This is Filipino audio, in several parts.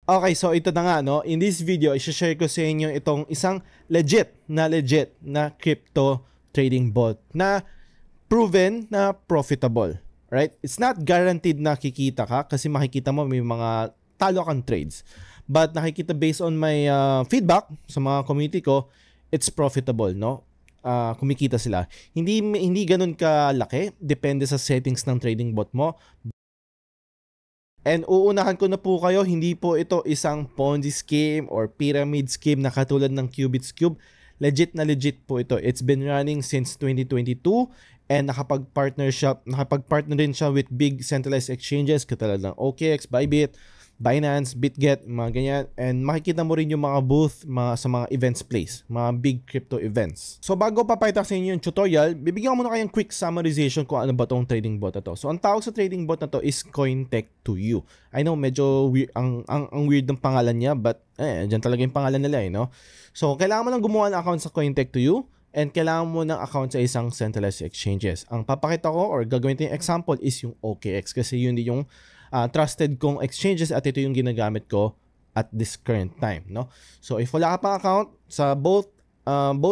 Okay, so ito na nga, no? In this video, i-share ko sa inyo itong isang legit na crypto trading bot na proven na profitable. Right? It's not guaranteed na kikita ka kasi makikita mo may mga talo kang trades. But nakikita based on my feedback sa mga community ko, it's profitable, no? Kumikita sila. Hindi ganun kalaki, depende sa settings ng trading bot mo. And uunahan ko na po kayo, hindi po ito isang Ponzi scheme or pyramid scheme na katulad ng Qubits Cube. Legit po ito. It's been running since 2022 and nakapag-partner din siya with big centralized exchanges katulad ng OKX, Bybit, Binance, BitGet, mga ganyan. And makikita mo rin yung mga booth sa mga events place, mga big crypto events. So bago papakita sa inyo yung tutorial, bibigyan ko muna kayong quick summarization kung ano ba tong trading bot na to. So ang tawag sa trading bot na to is Cointech2U. I know medyo weird, ang weird ng pangalan niya, but dyan talaga yung pangalan nila no. So kailangan mo lang gumawa ng account sa Cointech2U and kailangan mo ng account sa isang centralized exchanges. Ang papakita ko or gagawin natin yung example is yung OKX kasi yun yung trusted kong exchanges at ito yung ginagamit ko at this current time, no? So if wala ka pang account sa both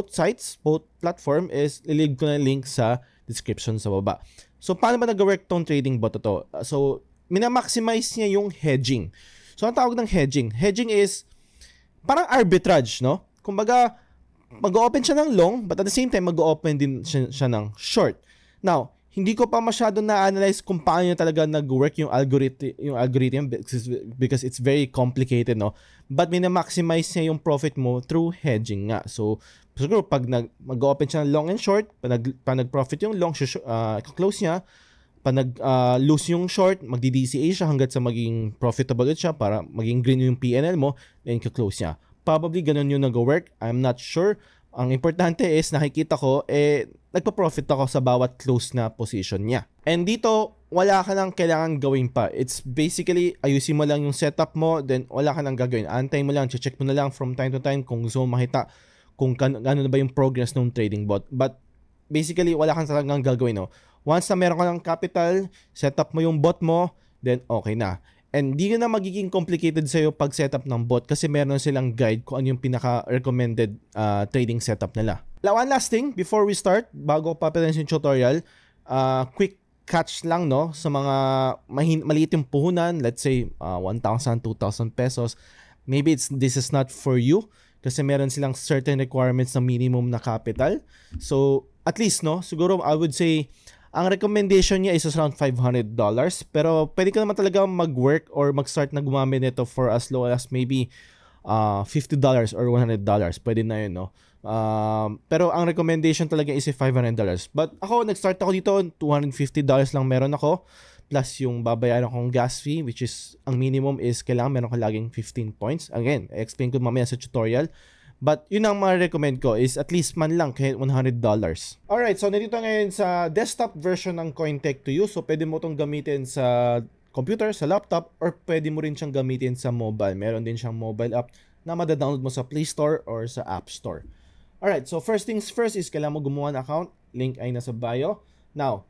sites, both platform, is lilig ko na link sa description sa baba. So paano ba nag-work tong trading bot to? So minamaximize niya yung hedging. So ang tawag ng hedging is parang arbitrage, no? Kumbaga mag-open siya ng long but at the same time mag-open din siya ng short. Now hindi ko pa masyado na-analyze kung paano niya talaga nag-work yung algorithm because it's very complicated, no? But mina-maximize niya yung profit mo through hedging nga. So, siguro pag mag-open siya ng long and short, pag nag-profit yung long, close niya. Pag nag-lose yung short, magdi-DCA siya hanggat sa maging profitable siya para maging green yung PNL mo, then close niya. Probably ganun yung nag-work. I'm not sure. Ang importante is nakikita ko nagpa-profit ako sa bawat close na position niya. And dito wala ka nang kailangan gawin pa. It's basically ayusin mo lang yung setup mo, then wala ka nang gagawin. Antay mo lang, check mo na lang from time to time kung gusto mo makita kung ano na ba yung progress ng trading bot. But basically wala kang talagang gagawin, no. Once na meron ka ng capital, setup mo yung bot mo, then okay na. And di na magiging complicated sa'yo pag setup ng bot kasi meron silang guide kung ano yung pinaka-recommended trading setup nila. One last thing before we start, bago ko papalasin yung tutorial, quick catch lang, no, sa mga maliit yung puhunan, let's say 1,000, 2,000 pesos. Maybe this is not for you kasi meron silang certain requirements na minimum na capital. So at least, no, siguro I would say ang recommendation niya is around $500, pero pwede ka naman talaga mag-work or mag-start na gumamit nito for as low as maybe $50 or $100. Pwede na yun, no? Pero ang recommendation talaga is $500. But ako, nag-start ako dito, $250 lang meron ako, plus yung babayaran kong gas fee, which is, ang minimum is kailangan meron ka laging 15 points. Again, I-explain ko mamaya sa tutorial. But yun ang ma-recommend ko is at least man lang kahit $100. Alright, so nandito ngayon sa desktop version ng Cointech2U. So pwede mo itong gamitin sa computer, sa laptop, or pwede mo rin siyang gamitin sa mobile. Meron din siyang mobile app na madadownload mo sa Play Store or sa App Store. Alright, so first things first is kailangan mo gumawa ng account. Link ay nasa bio. Now,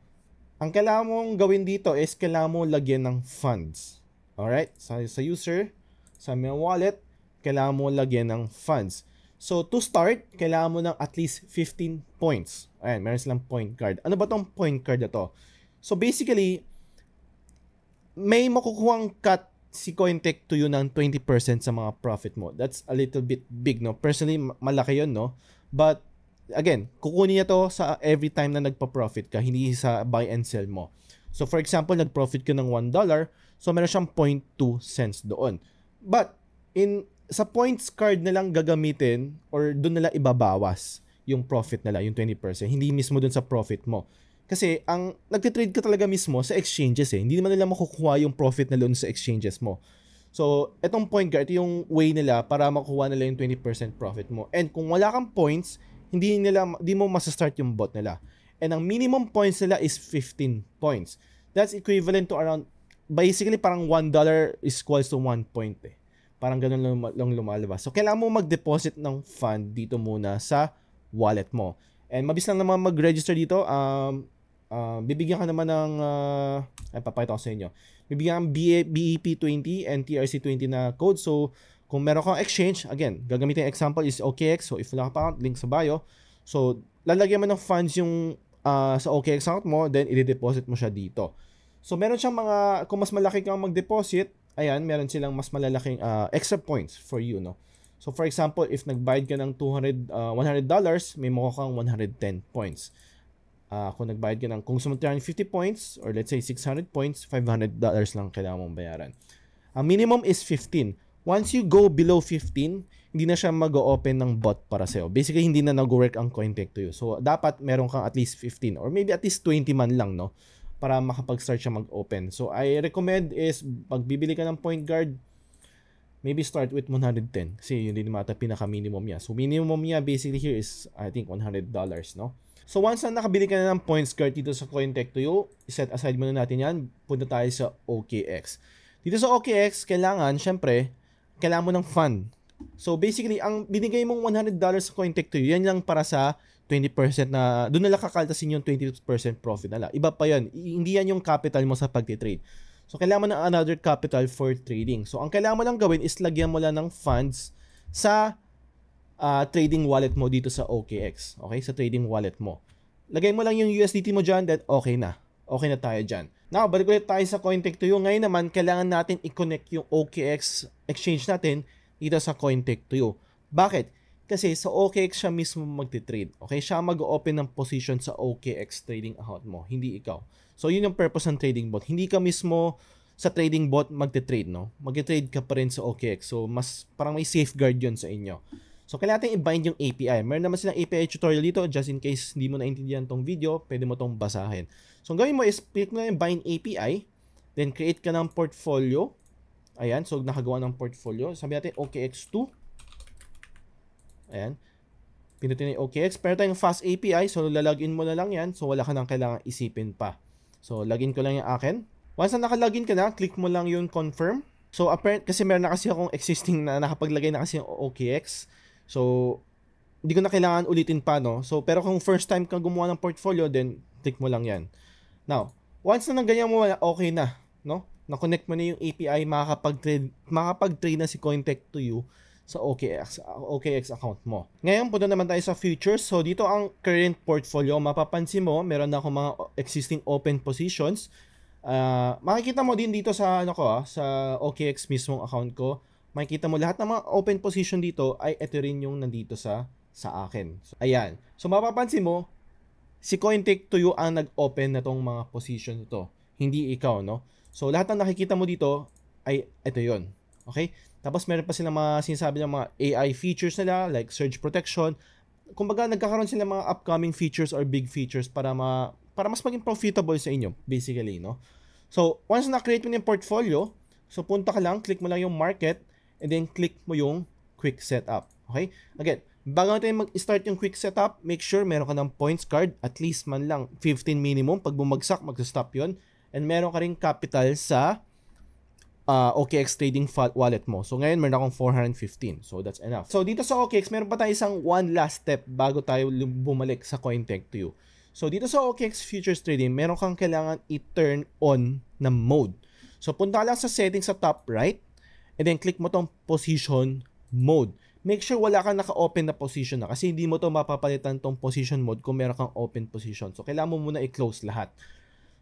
ang kailangan mong gawin dito is kailangan mo lagyan ng funds. Alright, sa user, sa my wallet, kailangan mo lagyan ng funds. So, to start, kailangan mo ng at least 15 points. Ayan, meron silang point card. Ano ba tong point card na to? So, basically, may makukuhang cut si Cointech2U ng 20% sa mga profit mo. That's a little bit big, no? Personally, malaki yun, no? But, again, kukunin niya to sa every time na nagpa-profit ka, hindi sa buy and sell mo. So, for example, nag-profit ka ng $1, so meron siyang 0.2 cents doon. But, sa points card na lang gagamitin or doon nila ibabawas yung profit nila, yung 20%. Hindi mismo doon sa profit mo. Kasi ang nagtitrade ka talaga mismo sa exchanges eh. Hindi naman nila makukuha yung profit na doon sa exchanges mo. So, etong point card, ito yung way nila para makuha nila yung 20% profit mo. And kung wala kang points, hindi mo masastart yung bot nila. And ang minimum points nila is 15 points. That's equivalent to around, basically parang $1 is equals to 1 point eh. Parang ganun lang lumalabas. So, kailangan mo mag-deposit ng fund dito muna sa wallet mo. And mabilis lang naman mag-register dito. Bibigyan ka naman ng... papakita ko sa inyo. bibigyan kang BEP20 and TRC20 na code. So, kung meron kang exchange, again, gagamitin yung example is OKX. So, if wala ka pa account, link sa bio. So, lalagyan mo ng funds yung sa OKX account mo, then i-deposit mo siya dito. So, meron siyang mga, kung mas malaki kang mag-deposit, ayan, meron silang mas malalaking extra points for you, no? So, for example, if nagbayad ka ng $100, may makuha kang 110 points. Kung nagbayad ka ng, kung gusto mo 350 points, or let's say 600 points, $500 lang kailangan mong bayaran. Ang minimum is 15. Once you go below 15, hindi na siya mag-open ng bot para sa'yo. Basically, hindi na nag-work ang CoinTech2U. So, dapat meron kang at least 15 or maybe at least 20 man lang, no? Para makapag-start siya mag-open. So, I recommend is, pag bibili ka ng point guard, maybe start with 110 kasi yun din naman pinaka-minimum niya. So, minimum niya basically here is, I think, $100, no? So, once na nakabili ka na ng points guard dito sa CoinTech2U, set aside muna natin yan. Punta tayo sa OKX. Dito sa OKX, syempre, kailangan mo ng fund. So, basically, ang binigay mong $100 sa CoinTech2U, yan lang para sa 20% na, doon nila kakaltasin yung 20% profit nila. Iba pa yan. Hindi yan yung capital mo sa pagtitrade. So, kailangan mo ng another capital for trading. So, ang kailangan mo lang gawin is lagyan mo lang ng funds sa trading wallet mo dito sa OKX. Okay? Sa trading wallet mo. Lagay mo lang yung USDT mo dyan, then okay na. Okay na tayo dyan. Now, balik ulit tayo sa CoinTech2U. Ngayon naman, kailangan natin i-connect yung OKX exchange natin dito sa CoinTech2U. Bakit? Kasi sa OKX siya mismo magti-trade. Okay? Siya mag-open ng position sa OKX trading account mo. Hindi ikaw. So, yun yung purpose ng trading bot. Hindi ka mismo sa trading bot magti-trade, no? Magti-trade ka pa rin sa OKX. So, mas parang may safeguard yun sa inyo. So, kailangan natin i-bind yung API. Meron naman silang API tutorial dito. Just in case hindi mo naintindihan tong video, pwede mo tong basahin. So, ang gawin mo is, click mo yung bind API. Then, create ka ng portfolio. Ayan. So, nakagawa ng portfolio. Sabi natin, OKX2. Ayan. Pinutin yung OKX. Pero tayong fast API. So, lalagin mo na lang yan. So, wala ka nang kailangan isipin pa. So, login ko lang yung akin. Once na nakalogin ka na, click mo lang yung confirm. So, kasi meron na kasi akong existing na nakapaglagay na kasi yung OKX. So, hindi ko na kailangan ulitin pa, no? So, pero kung first time kang gumawa ng portfolio, then click mo lang yan. Now, once na ganyan mo, okay na, no? Na-connect mo na yung API, makakapag-trade na si CoinTech2U sa OKX account mo. Ngayon, punta naman tayo sa futures. So, dito ang current portfolio. Mapapansin mo, meron na akong mga existing open positions. Makikita mo din dito sa, sa OKX mismong account ko. Makikita mo lahat ng mga open position dito ay ito rin yung nandito sa akin. So, ayan. So, mapapansin mo, si CoinTech2U ang nag-open na tong mga position ito. Hindi ikaw, no? So, lahat ng nakikita mo dito ay ito yon. Okay? Tapos meron pa silang mga sinasabi ng mga AI features nila like surge protection. Kumbaga nagkakaroon sila mga upcoming features or big features para mas maging profitable sa inyo basically, no? So, once na-create mo yung portfolio, so punta ka lang, click mo lang yung market and then click mo yung quick setup. Okay? Again, bago natin mag-start yung quick setup, make sure meron ka ng points card, at least man lang 15 minimum. Pag bumagsak, mag-stop yon. And meron ka rin capital sa OKX trading wallet mo. So, ngayon, meron akong 415. So, that's enough. So, dito sa OKX, meron pa tayo isang one last step bago tayo bumalik sa CoinTech2U. So, dito sa OKX Futures Trading, meron kang kailangan i-turn on na mode. So, punta ka lang sa settings sa top right, and then click mo tong position mode. Make sure wala kang naka-open na position na kasi hindi mo to mapapalitan tong position mode kung meron kang open position. So, kailangan mo muna i-close lahat.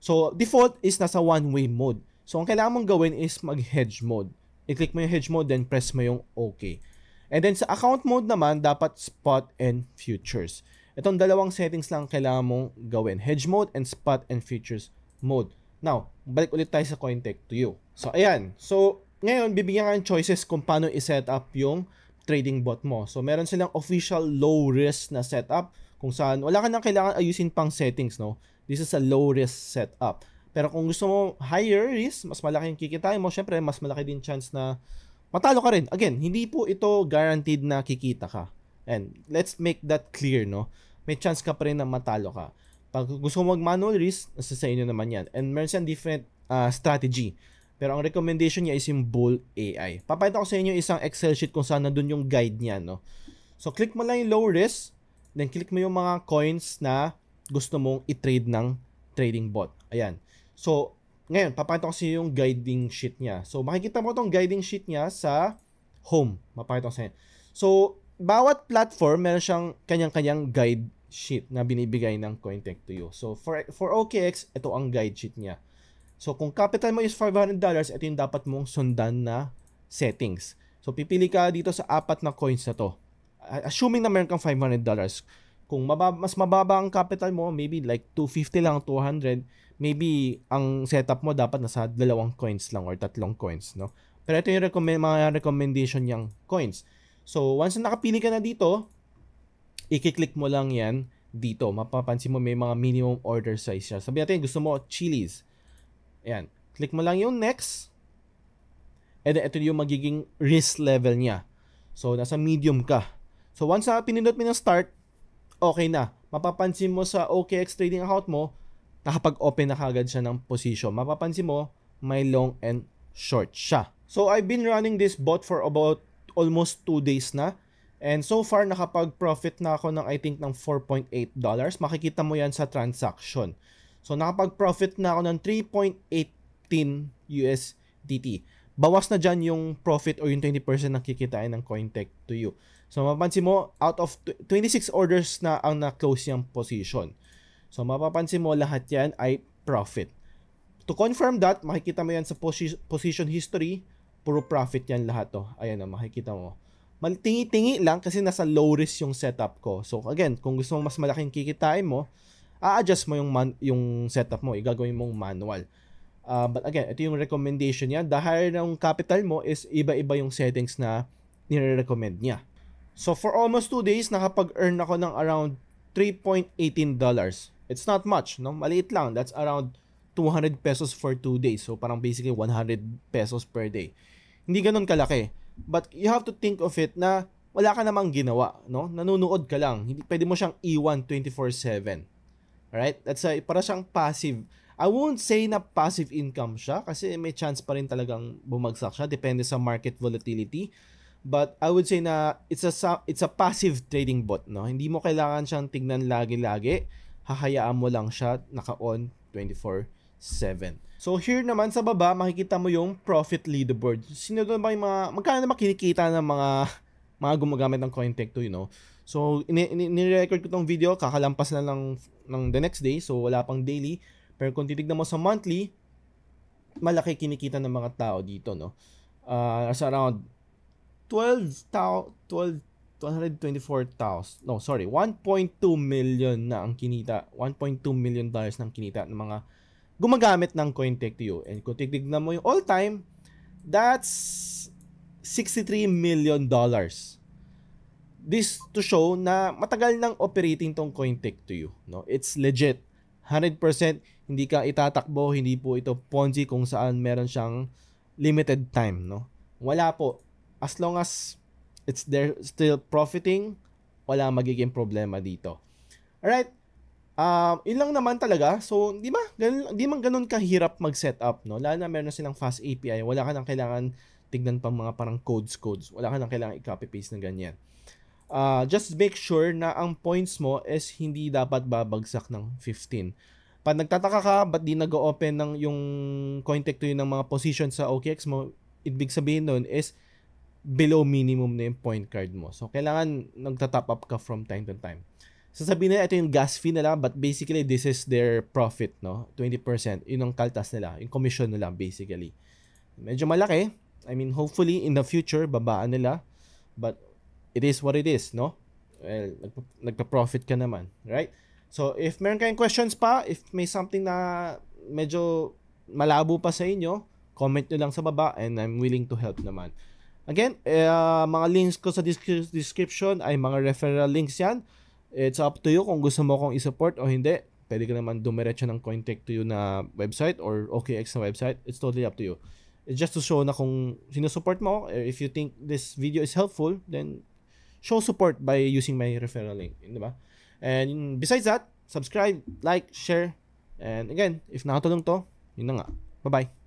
So, default is nasa one-way mode. So, ang kailangan mong gawin is mag-hedge mode. I-click mo yung hedge mode, then press mo yung OK. And then sa account mode naman, dapat spot and futures. Itong dalawang settings lang kailangan mong gawin. Hedge mode and spot and futures mode. Now, balik ulit tayo sa CoinTech2U. So, ayan. So, ngayon, bibigyan ka ng choices kung paano i-set up yung trading bot mo. So, meron silang official low risk na setup kung saan wala ka nang kailangan ayusin pang settings, no? This is a low risk setup. Pero kung gusto mo higher risk, mas malaki yung kikitain mo, syempre mas malaki din chance na matalo ka rin. Again, hindi po ito guaranteed na kikita ka. And let's make that clear, no? May chance ka pa rin na matalo ka. Pag gusto mo mag-manual risk, nasa sa inyo naman yan. And meron siyang different strategy. Pero ang recommendation niya is yung Bull AI. Papakita ko sa inyo isang Excel sheet kung saan nandun yung guide niya, no? So, click mo lang yung low risk, then click mo yung mga coins na gusto mong i-trade ng trading bot. Ayan. So, Ngayon, papakita ko sa yung guiding sheet niya. So, makikita mo tong guiding sheet niya sa home. Mapakita ko sa inyo. So, bawat platform, meron siyang kanyang-kanyang guide sheet na binibigay ng Cointech to you. So, for OKX, ito ang guide sheet niya. So, kung capital mo is $500, ito yung dapat mong sundan na settings. So, pipili ka dito sa 4 na coins na to. Assuming na meron kang $500. Kung mas mababa ang capital mo, maybe like 250 lang, 200, maybe ang setup mo dapat nasa 2 coins lang or 3 coins, no? Pero ito yung mga recommendation niyang coins. So, once na nakapili ka na dito, i-click mo lang yan dito. Mapapansin mo may mga minimum order size siya. Sabi natin, gusto mo Chili's. Ayan. Click mo lang yung next. And then, ito yung magiging risk level niya. So, nasa medium ka. So, once na pinindot mo ng start, okay na. Mapapansin mo sa OKX trading account mo, nakapag-open na kagad siya ng position. Mapapansin mo, may long and short siya. So, I've been running this bot for about almost 2 days na. And so far, nakapag-profit na ako ng I think ng $4.8. Makikita mo yan sa transaction. So, nakapag-profit na ako ng 3.18 USDT. Bawas na dyan yung profit or yung 20% na kikitain ng Cointech to you. So, mapapansin mo, out of 26 orders na ang na-close yung position. So, mapapansin mo, lahat yan ay profit. To confirm that, makikita mo yan sa position history. Puro profit yan lahat to. Ayan na, makikita mo. Tingi-tingi lang kasi nasa low risk yung setup ko. So, again, kung gusto mong mas malaking kikitain mo, a-adjust mo yung setup mo. Igagawin mong manual. But again, ito yung recommendation niya. Dahil ng capital mo is iba-iba yung settings na nire-recommend niya. So, for almost 2 days, nakapag-earn ako ng around $3.18. It's not much, no? Maliit lang. That's around 200 pesos for 2 days. So, parang basically 100 pesos per day. Hindi ganun kalaki. But you have to think of it na wala ka namang ginawa, no? Nanunood ka lang. Hindi, pwede mo siyang iwan 24/7. Alright? That's para siyang passive. I won't say na passive income siya kasi may chance pa rin talagang bumagsak siya. Depende sa market volatility. But I would say na it's a passive trading bot, no? Hindi mo kailangan siyang tignan lagi-lagi. Hahayaan mo lang siya naka-on 24/7. So here naman sa baba, makikita mo yung profit leaderboard. Sino doon ba yung magkano na kinikita ng mga gumagamit ng Cointech to, you know? So ni-record ko tong video, kakalampas na lang ng the next day, so wala pang daily. Pero kung titignan mo sa monthly, malaki kinikita ng mga tao dito, no? Sa around 1.2 million na ang kinita. $1.2 million ng kinita ng mga gumagamit ng Cointech to you. And kung titignan mo yung all-time, that's $63 million. This to show na matagal nang operating tong Cointech to you, no? It's legit. 100% hindi ka itatakbo, hindi po ito Ponzi kung saan meron siyang limited time, no? Wala po. As long as it's there still profiting, wala magiging problema dito. Alright? Yun lang naman talaga. So, di man ganun kahirap mag-setup, no? Lalo na meron na silang fast API. Wala ka nang kailangan tignan pang mga parang codes. Wala ka nang kailangan i-copy-paste na ganyan. Just make sure na ang points mo is hindi dapat babagsak ng 15. Pag nagtataka ka, ba't di nag-open ng yung Cointech to yun ng mga position sa OKX mo, ibig sabihin nun is below minimum na yung point card mo. So, kailangan nagtatop up ka from time to time. Sasabihin nila, ito yung gas fee nila, but basically, this is their profit, no? 20%. Yun ang kaltas nila. Yung commission nila, basically. Medyo malaki. I mean, hopefully, in the future, babaan nila. But, it is what it is, no? Well, nagpa-profit ka naman, right? So, if meron kayong questions pa, if may something na medyo malabo pa sa inyo, comment nyo lang sa baba and I'm willing to help naman. Again, mga links ko sa description ay mga referral links yan. It's up to you kung gusto mo kong i-support o hindi. Pwede ka naman dumiretso ng Cointech to you na website or OKX na website. It's totally up to you. It's just to show na kung sinusupport mo, if you think this video is helpful, then show support by using my referral link. Diba? And besides that, subscribe, like, share. And again, if nakatulong to, yun na nga. Bye-bye.